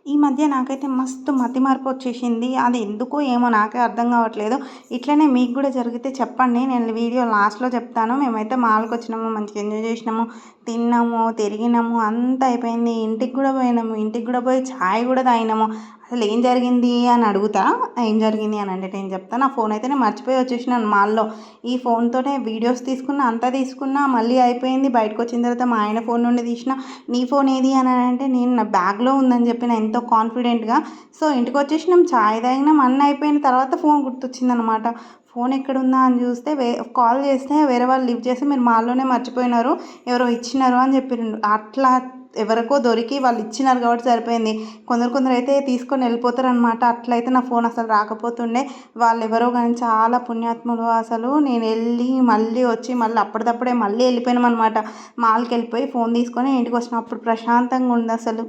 ఈ మధ్య నాకైతే మస్తు మతిమరుపు వచ్చేసింది. అది ఎందుకో ఏమో నాకే అర్థం కావట్లేదు. ఇట్లనే మీకు కూడా జరిగితే చెప్పండి. నేను వీడియో లాస్ట్‌లో చెప్తాను. మేమైతే మాల్‌కొచ్చినాము, మంచిగా ఎంజాయ్ చేసినాము, తిన్నాము, తిరిగినాము, అంతా అయిపోయింది. ఇంటికి కూడా పోయినాము. ఇంటికి కూడా పోయి చాయ్ కూడా తాగినాము. అసలు ఏం జరిగింది అని అడుగుతా. ఏం జరిగింది అని అంటే నేను చెప్తా. నా ఫోన్ అయితే నేను మర్చిపోయి వచ్చేసినాను మాల్‌లో. ఈ ఫోన్‌తోనే వీడియోస్ తీసుకున్నా, అంతా తీసుకున్నా, మళ్ళీ అయిపోయింది. బయటకొచ్చిన తర్వాత మా ఆయన ఫోన్ నుండి తీసిన. నీ ఫోన్ ఏది అని అంటే నేను నా బ్యాగ్‌లో ఉందని చెప్పిన ఎంతో కాన్ఫిడెంట్‌గా. సో ఇంటికొచ్చేసినాం, చాయ్ తాగినాం, అన్నీ అయిపోయిన తర్వాత ఫోన్ గుర్తొచ్చిందనమాట. ఫోన్ ఎక్కడుందా అని చూస్తే కాల్ చేస్తే వేరే వాళ్ళు లిఫ్ట్ చేసి మీరు మాల్‌లోనే మర్చిపోయినారు, ఎవరో ఇచ్చినారు అని చెప్పిర్రు. అట్లా ఎవరికో దొరికి వాళ్ళు ఇచ్చినారు కాబట్టి సరిపోయింది. కొందరైతే తీసుకొని వెళ్ళిపోతారనమాట. అట్లయితే నా ఫోన్ అసలు రాకపోతుండే. వాళ్ళెవరో కానీ చాలా పుణ్యాత్ములు అసలు. నేను వెళ్ళి మళ్ళీ వచ్చి మళ్ళీ అప్పటిదప్పుడే మళ్ళీ వెళ్ళిపోయినామనమాట. మాల్‌కెళ్ళిపోయి ఫోన్ తీసుకొని ఇంటికి వచ్చినాం. అప్పుడు ప్రశాంతంగా ఉంది అసలు.